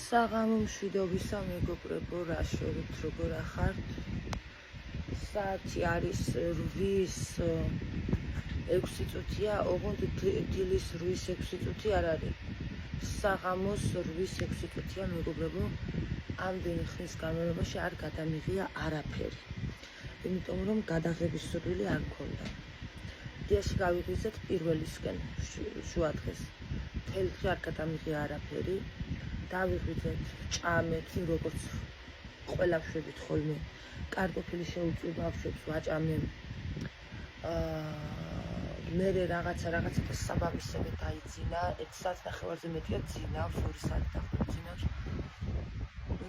საღამო მშვიდობისა მეგობრებო, რა შორით, როგორ ახართ? საათი არის 8:06 წუთია, ოღონდ დილის 8:06 წუთი არ არის. საღამოს 8:06 წუთია მეგობრებო, ამდენი ხნის განმავლობაში არ გადამიღია არაფერი. იმიტომ რომ გადაღების სურვილი არ მქონდა. დიაში გავიგიზეთ პირველისკენ შუა დღეს. მთელი დღე არ გადამიღია არაფერი. დავიღვიძეთ, ჭამეთ, როგორც ყველა შვედით ხოლმე. კარტოფილი შეუწვი ბავშვებს, ვაჭამენ. მერე რაღაცა და საბამისები დაიძინა. 1 საათს ნახევარზე მეტია ძინავს, 2 საათი დაახლოებით ძინავს.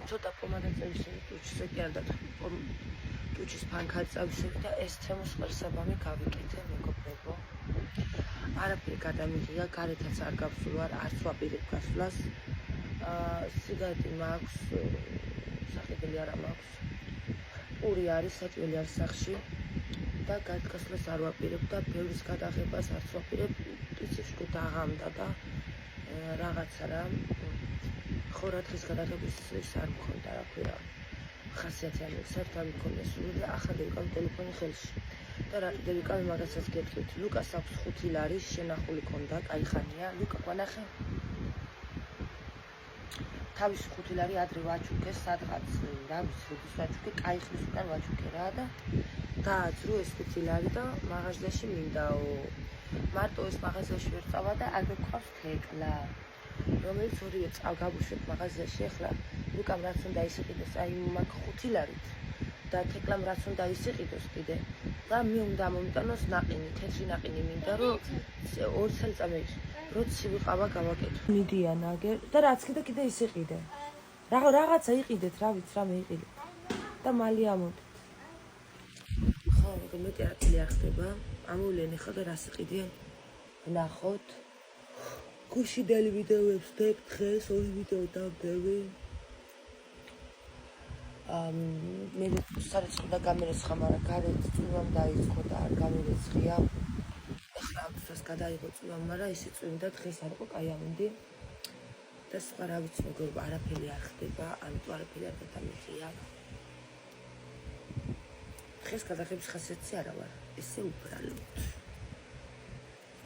ცოტა პომადა წავისები ტუჩზე კი არ დათხოვ. ტუჩის ფანქარი წავისები და ეს თემოს ყველსაბამი გავიკეთე მეგობრებო. არაფერი გადამიღია, გარეთაც არ გავსულვარ, არც ვაპირებ გასვლას. სიგარეტი მაქვს, საყიდელი არა მაქვს. პური არის, საჭველი არის სახში და გასვლას არ ვაპირებ და ბევრის გადაღებას არც ვაპირებ. იცი შეგო დაღამდა და რაღაცა რა. ხო რა დღის გადაღების ის არ მქონდა, რა ქვია. ხასიათიანი საერთოდ არ მქონდა სურვილი, ახლა დავიკავე ტელეფონი ხელში. და რა კიდევ ვიკავე მაგასაც გეტყვით. ლუკას აქვს 5 ლარი შენახული ქონდა, კაი ხანია. ლუკა გვანახე. თავის 5 ლარი ადრე ვაჩუქე სადღაც, რა ვიცი, როდის ვაჩუქე, კაი ხნის უკან ვაჩუქე რა და დააძრო ეს 5 ლარი და მაღაზიაში მინდაო. მარტო ეს მაღაზიაში ვერ წავა და აგრე გვყავს თეკლა, რომელიც ორივე გავუშვებ მაღაზიაში. ახლა ლუკამ რაც უნდა ისიყიდოს, აი მაგ 5 ლარით და თეკლამ რაც უნდა ისიყიდოს კიდე და მე უნდა მომიტანოს ნაყინი, თეთრი ნაყინი მინდა, რომ 2 წელიწადში როცა ვიყავა გავაკეთო. მიდიან აგერ და რაც კიდე ისიყიდე. რაღაცა იყიდეთ, რა ვიცი, რამე იყიდე. და მალე ამოდით. ხო, მეტი არაფერი არ ხდება. ამოვლენ ახლა და რას იყიდიან? ვნახოთ. გუშინდელი ვიდეოებს ვდებ დღეს, 2 ვიდეო დავდები. მე სარეცხო და გამერეცხა, მაგრამ გარეთ წვიმამ დაიწყო და არ გამერეცხია. ახლა ამ დროს გადაიღო წვიმა, მაგრამ ისე წვიმდა დღეს არ იყო, კაი ამინდი. და სხვა რა ვიცი მეგობრებო, არაფერი არ ხდება, ამიტომ არაფერი არ გადამიღია. დღეს გადაღების ხასიათზე არა ვარ, ესე უბრალოდ.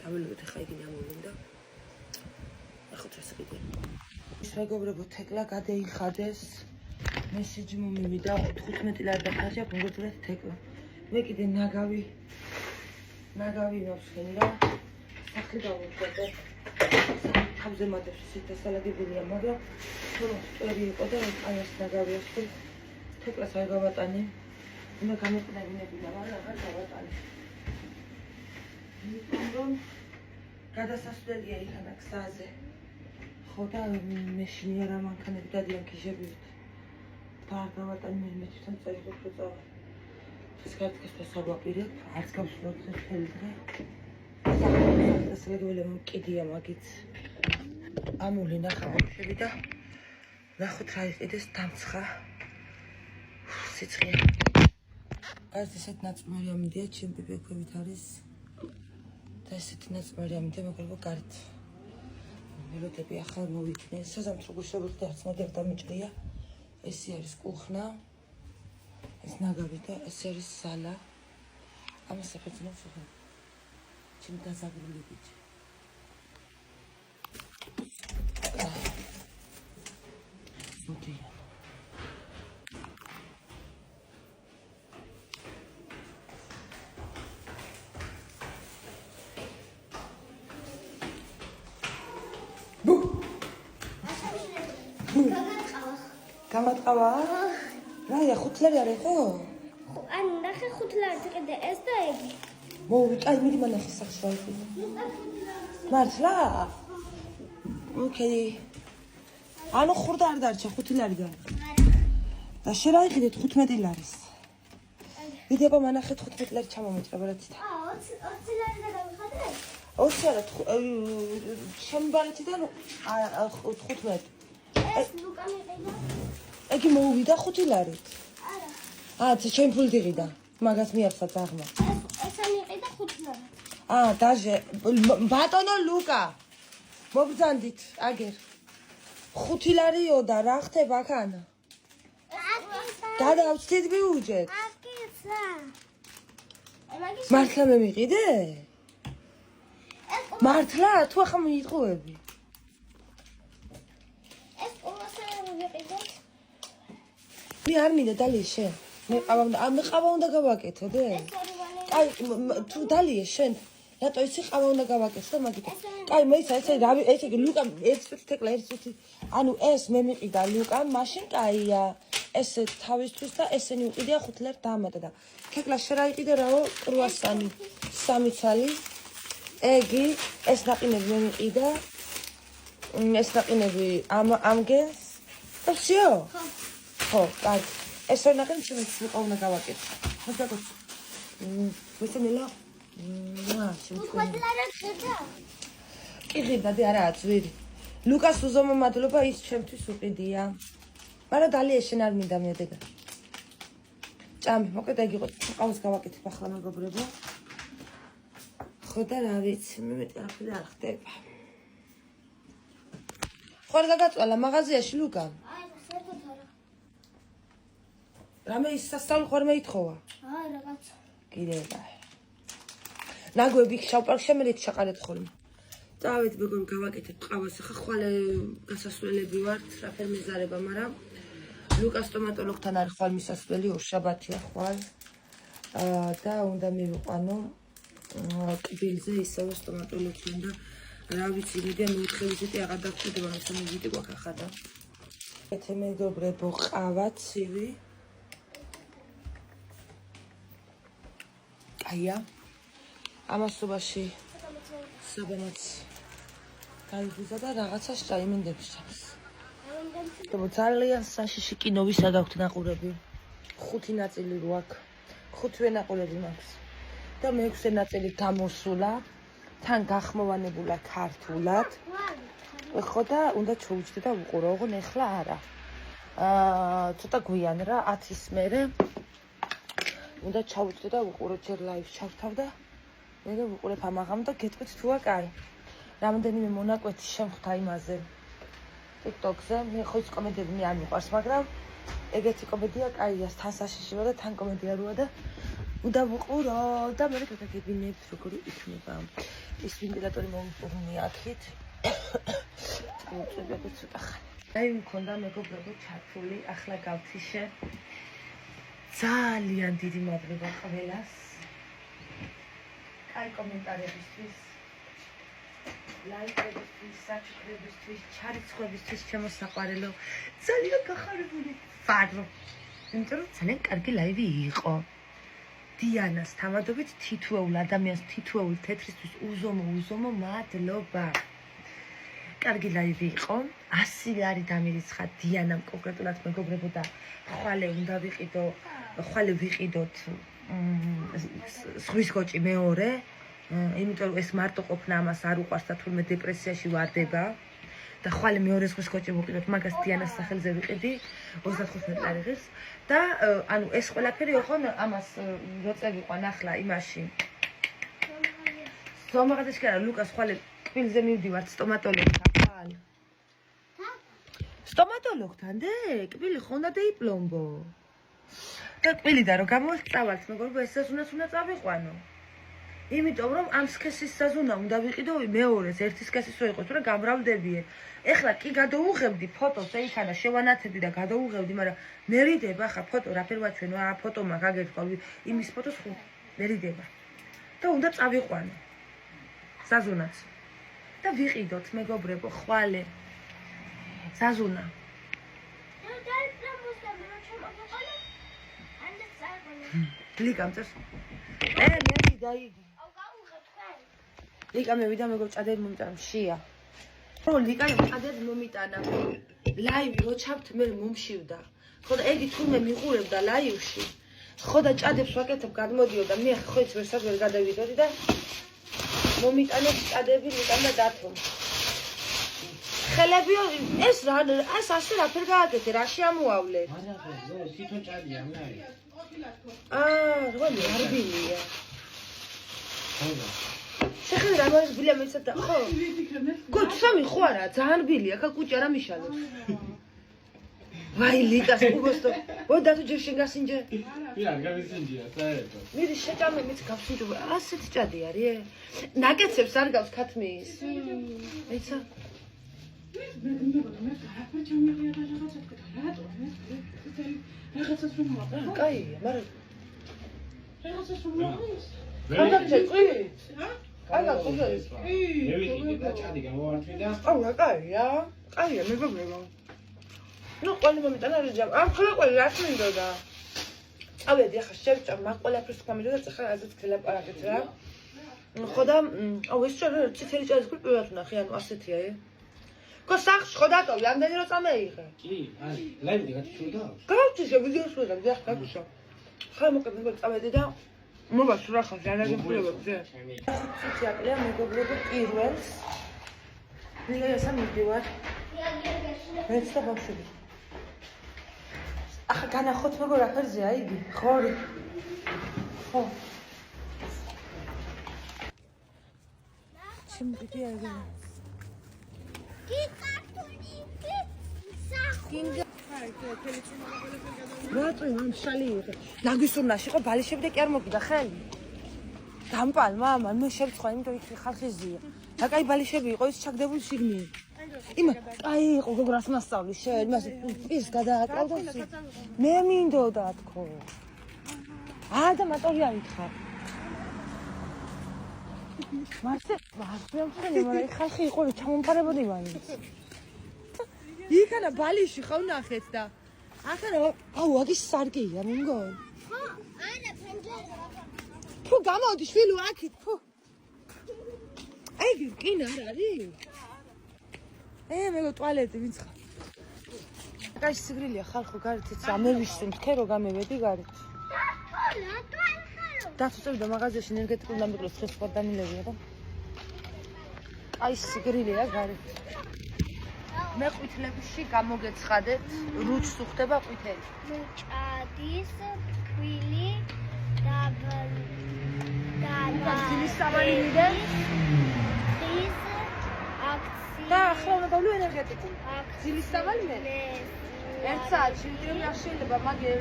დავილებოთ ახლა იგი ამოვლენ და ახლა ეს კიდე. ის მეგობრებო, თეკლა გადაიხადეს. მესიჯი მომივიდა 15 ლარი დახარჯა, მოგეძრეთ თეკლა. მე კიდე ნაგავი მოვსხენი რა. სახლი დავუშვებე. თავზე მადებს სიტესალაგებელია, მაგრამ თორემ სწორი იყო და აი ეს ნაგავიას თუ თეკლას არ გავატანი. უნდა გამეყნებინებინა, მაგრამ აღარ გავატანი. იმიტომ რომ გადასასვლელია იქანა გზაზე. ხო და მეშინია რა მანქანები დადიან ქიშებით. და არ გავატანი მე თვითონ წერილობ რო წავა. ეს კარტკას ვაპირებ, არც გავსვლოთ მთელი დღე. დასაგებელია მოკიდია მაგით. ამული ნახა ბავშვები და ნახოთ რა იყიდეს დამცხა. სიცხე. გარს ესეთ ნაწმარი ამიდია, ჩემ პიპექვებით არის. და ესეთი ნაწმარი ამიდია, მეგობრებო, გარეთ. მელოდები ახალ მოვიქნე. საზამთრო გუშინდელი არც მოდი არ დამიჭრია. ესე არის კუხნა. ეს ნაგავი და ეს არის სალა. ამას აფეთქნებს ხო? ჩემ დაზაგრული ბიჭი. მოდი. გამატყავა? რაია 5 ლარი არ იყო? ან ნახე 5 ლარი კიდე ეს და ეგი. მოვიკაი მიდი მანახე სახში რა იყო. მართლა? ოკეი. ანუ ხურდა არ დარჩა 5 ლარიდან. და შე რა იყიდეთ 15 ლარის? მიდი აბა მანახე 15 ლარი ჩამომეჭრა რა თითქოს. 20 ლარი გადავიხადე? 20 არა, ჩემი ბარათიდან 15. ეს ლუკა მიყიდა? ეგი მოვიდა 5 ლარით. არა. ჩემი ფული დიღიდა. მაგას მიახსა ძაღმა. ეს მიყიდა 5 ლარი. დაჟე ბატონო ლუკა. მოგბრძანდით, აგერ. 5 ლარიო და რა ხდება აქან? გადავწდით ბიუჯეტ. მართლა მე მიყიდე? მართლა თუ ახლა მიიტყუები? ეს ყურასან ვიყიდეთ. მე არ მინდა დალია შენ. მე ყავა უნდა გავაკეთოდე? კაი, თუ დალია შენ რატო იცი ყავა უნდა გავაკეთო და მაგით. კაი, მე ესე რავი, ესე ლუკა ერთ თეკლა ერთ ანუ ეს მე მიყიდა ლუკა, მაშინ კაია. ეს თავისთვის და ესენი უყიდია 5 ლარ დამატა და თეკლა შენ რა იყიდე რაო კრუასანი 3 ცალი. ეგი ეს ნაყინები მე მიყიდა. ეს ნაყინები ამგენს. ვსიო? ხო, კარგი. ეს ვერ ნახე ჩვენ უკვე უნდა გავაკეთო. მოძაგოთ. მესმელა. კი ღირდა არა ძვირი. ლუკას უზომო მადლობა ის ჩემთვის უყიდია. მაგრამ დალია შენ არ მინდა მე დეგა. ჭამი, მოკლედ ეგ იყო. ყავს გავაკეთებ ახლა მეგობრებო. ხო და რა ვიცი, მე მეტი არაფერი არ ხდება. ხო არ გაგაწვალა მაღაზიაში ლუკა? აი, საერთოდ არა. რამე ის სასწავლო ხარ მე ითხოვა? აი, რაღაცა. კიდევა. ნაგვები შავპარკში მერეთ ჩაყარეთ ხოლმე. წავით მეგობრებო გავაკეთებ ყავას ახლა ხვალე გასასვლელები ვართ, რაფერ მეზარება, მაგრამ ლუკას სტომატოლოგთან არის ხვალ მისასვლელი ორშაბათია ხვალ. და უნდა მივიყვანო კბილზე ისევე სტომატოლოგთან და რა ვიცი, მიდია მეოთხე ვიზიტი აღარ დაგჭირდება, მესამე ვიზიტი გვაქვს ახლა და. ეთე მეგობრებო ყავა ცივი. კაია. ამასობაში საბანაც გაიგიზა და რაღაცას წაიმინდებს ჩავს. და ძალიან საშიში კინოვისა გაქვთ ნაყურები. 5 ნაწილი რო აქვს. 5 ნაყურები მაქვს. და მე-6 ნაწილი გამოსულა. თან გახმოვანებულა ქართულად. ხო და უნდა ჩოვიჯდე და ვუყურო, ოღონ ეხლა არა. ცოტა გვიან რა 10-ის მერე უნდა ჩავიჯდე და ვუყურო ჯერ ლაივს ჩავთავ და მე ვუყურებ ამაღამ და გეტყვით თუა კაი. რამდენიმე მონაკვეთი შემხვდა იმაზე. TikTok-ზე მე ხო ის კომედიები მე არ მიყვარს, მაგრამ ეგეთი კომედია კაია, თან საშიშია და თან კომედია როა და უნდა ვუყურო და მე გაგებინებ როგორი იქნება. ის ვენტილატორი მომწონია აქეთ. წუწებები ცოტა ხანი. აი მქონდა მეგობრებო ჩართული, ახლა გავთიშე. ძალიან დიდი მადლობა ყველას. აი კომენტარებისთვის, ლაიქებისთვის, საჩუქრებისთვის, ჩარიცხვებისთვის შემოსაყვარელო. ძალიან გახარებული ვარ. იმიტომ რომ ძალიან კარგი ლაივი იყო. დიანას თავადობით თითოეულ ადამიანს, თითოეულ თეთრისთვის უზომო მადლობა. კარგი ლაივი იყო. 100 ლარი დამირიცხა დიანამ კონკრეტულად მეგობრებო და ხვალე უნდა ვიყიდო, ხვალე ვიყიდოთ ზღვის კოჭი მეორე, იმიტომ რომ ეს მარტო ყოფნა ამას არ უყვარს და თურმე დეპრესიაში ვარდება და ხვალე მეორე ზღვის კოჭი ვიყიდოთ, მაგას დიანას სახელზე ვიყიდი 35 ლარი ღირს და ანუ ეს ყველაფერი ოღონ ამას რო წევიყვან ახლა იმაში. ზომაღადაში კი არა, ლუკას ხვალე კბილზე მივდივართ სტომატოლოგთან. სტომატოლოგთან დე, კბილი ხო უნდა დაიპლომბო. და კბილიდან რომ გამოვწავალთ, მეგობრებო, ეს საზუნაც უნდა წავიყვანო. იმიტომ რომ ამ სქესის საზუნა უნდა ვიყიდო მეორეს, ერთი სქესის რო იყოს, რომ გამრავლდებიან. ეხლა კი გადოუღებდი ფოტოს, ეიქანა შევანათებდი და გადოუღებდი, მაგრამ მერიდება ხა ფოტო რაფერ ვაჩვენო, ფოტო მაგაგერხვა, იმის ფოტოს ხო მერიდება. და უნდა წავიყვანო. საზუნაც. და ვიყიდოთ, მეგობრებო, ხვალე. საზუნა. ლიკამ წეს. მე დაიგი. ლიკა მე ვიდა მეგობრ ჭადები მომიტანა შია. რო ლიკა ჭადები მომიტანა. ლაივი მოჩავთ მე მომშივდა. ხო და ეგი თურმე მიყურებდა ლაივში. ხო და ჭადებს ვაკეთებ გადმოდიოდა მე ხო ის ვერსაც ვერ გადავიდოდი და მომიტანებს ჭადები ლიკამ და დათო. ხელებიო ეს რა ეს ასე რაფერ გააკეთე რა შეამოავლე? არა, თვითონ ჭადია მე არის. რა არბილია. ხო. შეხედე რა მოის ბილია მეცად და ხო? გო სამი ხო არა, ძალიან ბილია, ხა კუჭა რა მიშალებს. ვაი ლიკას უგოსტო. ო და თუ ჯერ შენ გასინჯე? ვია, გამისინჯია, საერთოდ. მიდი შეჭამე მეც გავსინჯო. ასეთი ჭადი არის? ნაკეცებს არ გავს ქათმის. ეცა კაია, მაგრამ გადაგჭე წვი? კაია, ყურე. მე ვიყიდე და ჭადი გამოვართვი და აუ, კაია. კაია, მეგობრებო. ნუ ყველი მომიტან არის ჯამ. ამ ყველი რაც მინდოდა. წავედი ახლა შევჭამ, მაგ ყველაფერს გამიდოდა და ხა ასეც გელაპარაკეთ რა. ხო და აუ ეს წითელი ჭადის გვი პირველად ვნახე, ანუ ასეთია, გო სახში ხო დატოვი, ამდენი რო წამეიღე. კი, აი, ლაივი გათხოვდა. გავწიშე ვიდეოს ვიღებ, დიახ, გაგუშო. ხა მოკეთებ წავედი და მოვასწრო რა ხარ, განაგებულებებზე. ციცი აკლია მეგობრებო პირველს. ვიღესა მიდივარ. მეც და ბავშვები. ახლა განახოთ მეგო რა ფერზეა იგი? ხორი. ხო. ჩემი აიგე. რატო ამ შალი იყო? ნაგისურნაში იყო ბალიშები და კი არ მოგიდა ხელი. დამპალ მამა, მე შევცხვა, იმიტომ იქ ხალხი ზია. და კაი ბალიშები იყო, ის ჩაგდებული შიგნით. იმა, კაი იყო, გოგრას მასწავლის შენ, მას ის გადააკრავდა. მე მინდოდა თქო. და მატორიანი ხარ. მარცე, მაგრამ ხალხი იყო, ჩამომფარებოდი მაინც. იქანა ბალიში ხო ნახეთ და ახლა აუ აგის სარკეა მე მგონი. ხო, არა, ფენჯერა. ფუ გამოდი შვილო აქეთ, ფუ. აიგი კინა არ არის? მეგო ტუალეტი ვინც ხარ? კაი სიგრილია ხალხო გარეთ ეცა მე ვისვენ თქე რო გამევედი გარეთ. დაწუწევდა მაღაზიაში ენერგეტიკულ ნამიკროს სპორტანილებია და აი სიგრილია გარეთ. მე ყვითლებში გამოგეცხადეთ, რუჩს უხდება ყვითელი. ჭადის, ქვილი და ძილის სამალი მიდე. ის აქცია. და ახლა უნდა დავლო ენერგეტიკული. ძილის სამალი მე. ერთ საათში ვიდრე არ შეიძლება, მაგრამ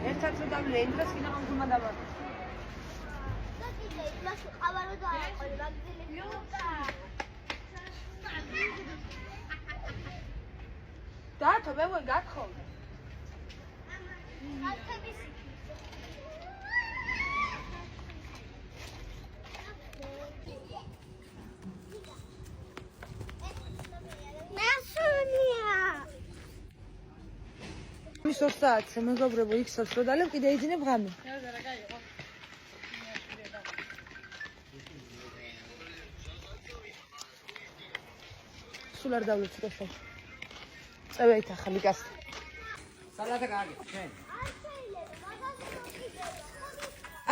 ერთ საათს რომ დავლე, იმ დროს კიდე მომდუმა დავარდე. და კიდე იმას ყავა რო დააყოლე, მაგზილები. დათო მე ვარ გათხოვდა. მის 2 საათზე მეგობრებო იქსაც რო დალევ კიდე იძინებ ღამე. სულ არ დავლე ცოტა შენ. წევით ახალი გასწ. სალათა გააგე, შენ.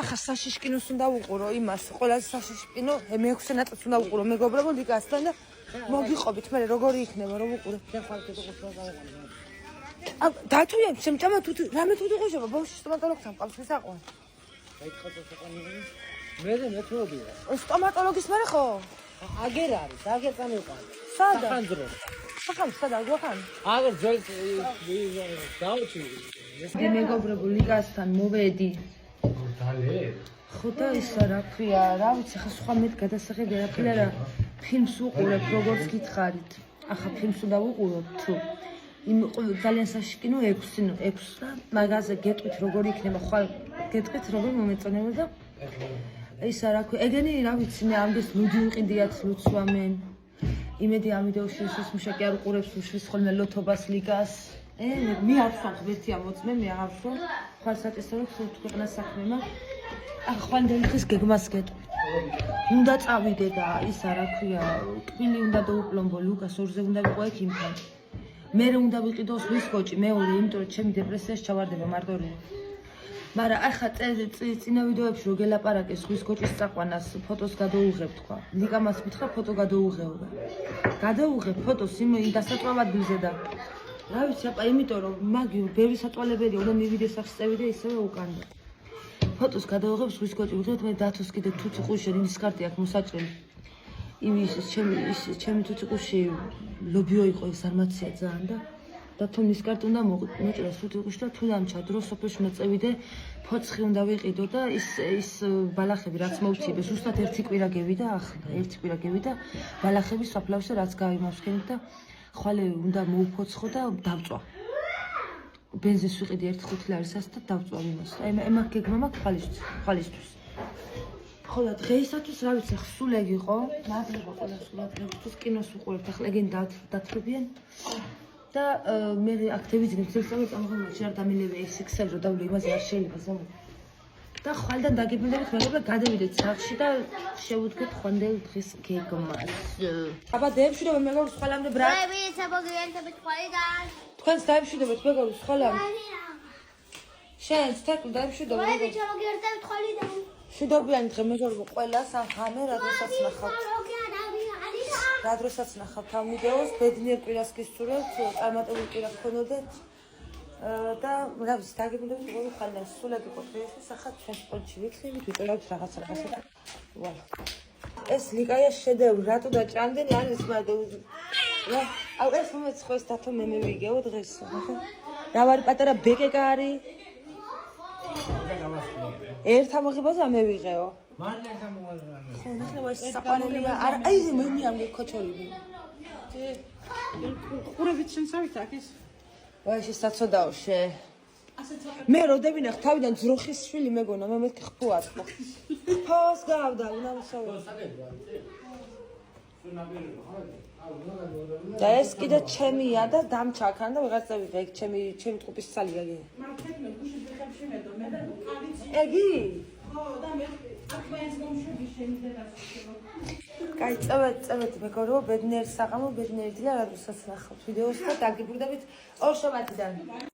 ახლა საშიშკინოს უნდა უყურო იმას, ყველაზე საშიშკინო მე-6 ნაწილს უნდა უყურო მეგობრებო ლიკასთან და მოგიყვებით, მე როგორი იქნება რომ უყურო. შენ ხარ კეთილს რა გავაყენე. დათუია, შემჭამა თუ რამე თუ დიღოშება, ბავშვი სტომატოლოგთან ყავს ეს აყვან. დაიწყოთ შეყვანილი. მე თუოდია. სტომატოლოგის მერე ხო? აგერ არის, აგერ წამიყავ. სადა? ხანძრო. ახლა სადა გვახან? აგერ ძველ დაუჩი. მეგობრებო ლიკასთან მოვედი. დალე. ხო და ისა რა ქვია, რა ვიცი, ხა სხვა მეტ გადასაღები არაფერი არა. ფილმს უყურებ, როგორც გითხარით. ახლა ფილმს უნდა ვუყუროთ თუ იმ ძალიან საშკინო 6 და მაგაზე გეტყვით როგორი იქნება, ხვალ გეტყვით როგორ მომეწონება და ისა რა ქვია, ეგენი რა ვიცი, მე ამდეს ლუდი ვიყიდიათ, ლუდს ვამენ. იმედი ამ ვიდეოში ის მუშაკი არ უყურებს, უშლის ხოლმე ლოთობას ლიკას. მე არ ვსვამ ღმერთია მოწმე, მე აღარ ვსვამ. ხვალ საწესორო თუ ქვეყნას საქმემა. ახლა ხვალ დღეს გეგმას გეტყვით. უნდა წავიდე და ისა რა ქვია, კბილი უნდა დაუპლომბო ლუკას 2-ზე უნდა ვიყო ეგ იმთან. მე უნდა ვიყიდო სვის კოჭი მეორე, იმიტომ რომ ჩემი დეპრესიაში ჩავარდება მარტოული. მაგრამ ახლა წინა ვიდეოებში რო გელაპარაკე სვის კოჭის წაყვანას ფოტოს გადაუღებ თქვა. ლიკამას მითხრა ფოტო გადაუღეო. გადაუღებ ფოტოს იმ დასაწვავ ადგილზე და რა ვიცი, აპა, იმიტომ რომ მაგი ბევრი საწვალებელია, უნდა მივიდეს სახს წევიდე ისევე უკანდა. ფოტოს გადავიღებ, ზღვის კოჭი ვიღებ, მე დათოს კიდე თუთი ყუში იმის კარტი აქვს მოსაჭრელი. იმის ჩემი თუთი ყუში ლობიო იყო ზარმაცია ძალიან და დათომ ის კარტი უნდა მოჭრას თუთი ყუში და თუ დამჩადრო სოფელში უნდა წევიდე ფოცხი უნდა ვიყიდო და ის ბალახები რაც მოვწიბე ზუსტად ერთი კვირა გევიდა ახლა ერთი კვირა გევიდა ბალახები საფლავში რაც გავიმასქენით და ხვალე უნდა მოუფოცხო და დავწვა ბენზინს ვიყიდი 1.5 ლარისას და დავწვა იმას ემაგ გეგმა მაქვს ხვალისთვის ხოლო დღეისათვის რა ვიცი ხსულეგ იყო მადლობა ყველა სულადღებისთვის კინოს ვუყურებთ ახლა ეგენ დათრებიან და მე აქტივიზმი ცეცხლი წამოღებული არ დამილები ეს ექსელ რო დავლე იმაზე არ შეიძლება ზამო და ხვალდან დაგიბნდებით მეგობრებო გადავიდეთ სახლში და შევუდგეთ ხვანდელ დღის გეგმას აბა დაემშვიდობ მეგობრებო სხვალამდე ბრა ვიცი მოგიერთებით ხვალიდან თქვენს დაემშვიდობთ მეგობრებო სხვალამდე შენც თეკლ დაემშვიდობ ვიცი მოგიერთებით ხვალიდან მშვიდობიანი დღე მეგობრებო ყველას ამ ღამე რა დროსაც ნახავთ ამ ვიდეოს ბედნიერ კვირას გისურვებთ წარმატებული კვირა გქონოდეთ და რა ვიცი დაგებინდებით როგორ ხალხს სულად იყო დღეისთვის ახლა ჩვენ სპორტში ვიქნებით ვიწერავთ რაღაცა ვალ ეს ლიკაია შედევრი რატო დაჭამდენი არის რა აუ ეს მომეც ხო ეს დათო მე მივიგეო დღეს რა ვარ პატარა ბეკეკა არის ერთ ამოღებაზე მე ვიღეო მართლა გამოვაზრდა. ხო, ნახე ეს საყვარელია. არა, აი მე მიამგე ქოჩოლები. ხურებით შენსავით აქ ეს. ვაი, შესაძოდაო შე. მე როდევინახ თავიდან ძროხის შვილი მეგონა, მე მეთქი ხფუად. ფოს გავდა, უნამსავე. და ეს კიდე ჩემია და დამჩაქან და ვიღაცა ვიღე, ეგ ჩემი ტყუპის სალია გი. ეგი? ხო, და მე აქ მომშვები შემიძლია კაი, წევეთ მეგობრებო, ბედნიერ საღამო, ბედნიერი დილა, როდესაც ნახავთ ვიდეოს და დაგიბრუნდებით ორ შაბათიდან.